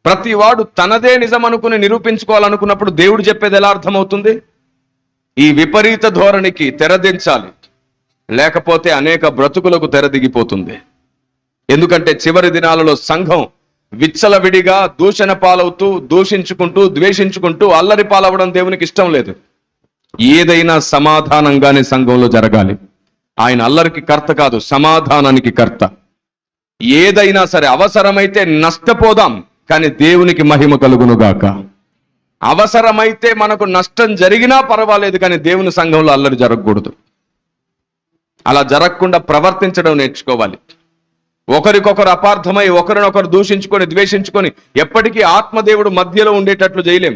ప్రతి వాడు తనదే నిజం అనుకుని నిరూపించుకోవాలనుకున్నప్పుడు దేవుడు చెప్పేది ఎలా అర్థమవుతుంది? ఈ విపరీత ధోరణికి తెరదించాలి, లేకపోతే అనేక బ్రతుకులకు తెరదిగిపోతుంది. ఎందుకంటే చివరి దినాలలో సంఘం విచ్చలవిడిగా దూషణ పాలవుతూ, దూషించుకుంటూ, ద్వేషించుకుంటూ అల్లరి పాలవడం దేవునికి ఇష్టం లేదు. ఏదైనా సమాధానంగానే సంఘంలో జరగాలి. ఆయన అల్లరికి కర్త కాదు, సమాధానానికి కర్త. ఏదైనా సరే అవసరమైతే నష్టపోదాం, కానీ దేవునికి మహిమ కలుగునుగాక. అవసరమైతే మనకు నష్టం జరిగినా పర్వాలేదు, కానీ దేవుని సంఘంలో అల్లరి జరగకూడదు. అలా జరగకుండా ప్రవర్తించడం నేర్చుకోవాలి. ఒకరికొకరు అపార్థమై ఒకరినొకరు దూషించుకొని ద్వేషించుకొని ఎప్పటికీ ఆత్మదేవుడు మధ్యలో ఉండేటట్లు చేయలేం.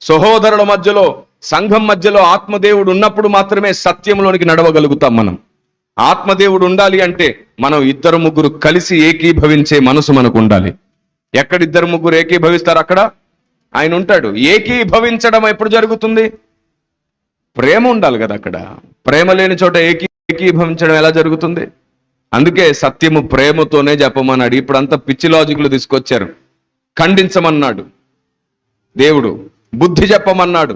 సహోదరుల మధ్యలో, సంఘం మధ్యలో ఆత్మదేవుడు ఉన్నప్పుడు మాత్రమే సత్యంలోనికి నడవగలుగుతాం. మనం ఆత్మదేవుడు ఉండాలి అంటే మనం ఇద్దరు ముగ్గురు కలిసి ఏకీభవించే మనసు మనకు ఉండాలి. ఎక్కడ ఇద్దరు ముగ్గురు ఏకీభవిస్తారు అక్కడ ఆయన ఉంటాడు. ఏకీభవించడం ఎప్పుడు జరుగుతుంది? ప్రేమ ఉండాలి కదా. అక్కడ ప్రేమ లేని చోట ఏకీభవించడం ఎలా జరుగుతుంది? అందుకే సత్యము ప్రేమతోనే చెప్పమన్నాడు. ఇప్పుడు అంతా పిచ్చి లాజిక్లు తీసుకొచ్చారు. ఖండించమన్నాడు దేవుడు, బుద్ధి చెప్పమన్నాడు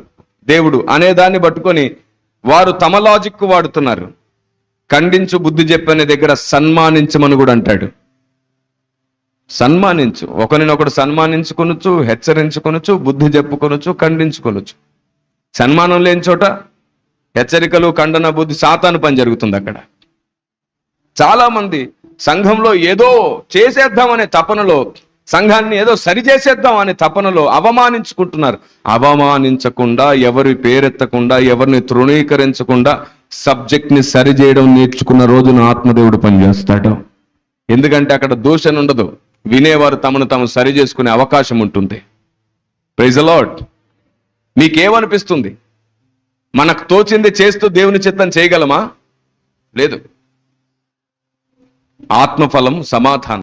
దేవుడు అనేదాన్ని పట్టుకొని వారు తమ లాజిక్ వాడుతున్నారు. ఖండించు, బుద్ధి చెప్పనే దగ్గర సన్మానించమని కూడా అంటాడు. సన్మానించు, ఒకరినొకడు సన్మానించుకొనొచ్చు, హెచ్చరించుకొనొచ్చు, బుద్ధి చెప్పుకొనొచ్చు, ఖండించుకొనొచ్చు. సన్మానం లేని చోట హెచ్చరికలు, ఖండన, బుద్ధి, సాతాను పని జరుగుతుంది. అక్కడ చాలా మంది సంఘంలో ఏదో చేసేద్దామనే తపనలో, సంఘాన్ని ఏదో సరిచేసేద్దాం అనే తపనలో అవమానించుకుంటున్నారు. అవమానించకుండా, ఎవరి పేరెత్తకుండా, ఎవరిని తృణీకరించకుండా సబ్జెక్ట్ని సరిచేయడం నేర్చుకున్న రోజున ఆత్మదేవుడు పనిచేస్తాడు. ఎందుకంటే అక్కడ దూషణ ఉండదు, వినేవారు తమను తాము సరి చేసుకునే అవకాశం ఉంటుంది. Praise the Lord. మీకేమనిపిస్తుంది? మనకు తోచింది చేస్తూ దేవుని చిత్తం చేయగలమా? లేదు. ఆత్మఫలం సమాధానం.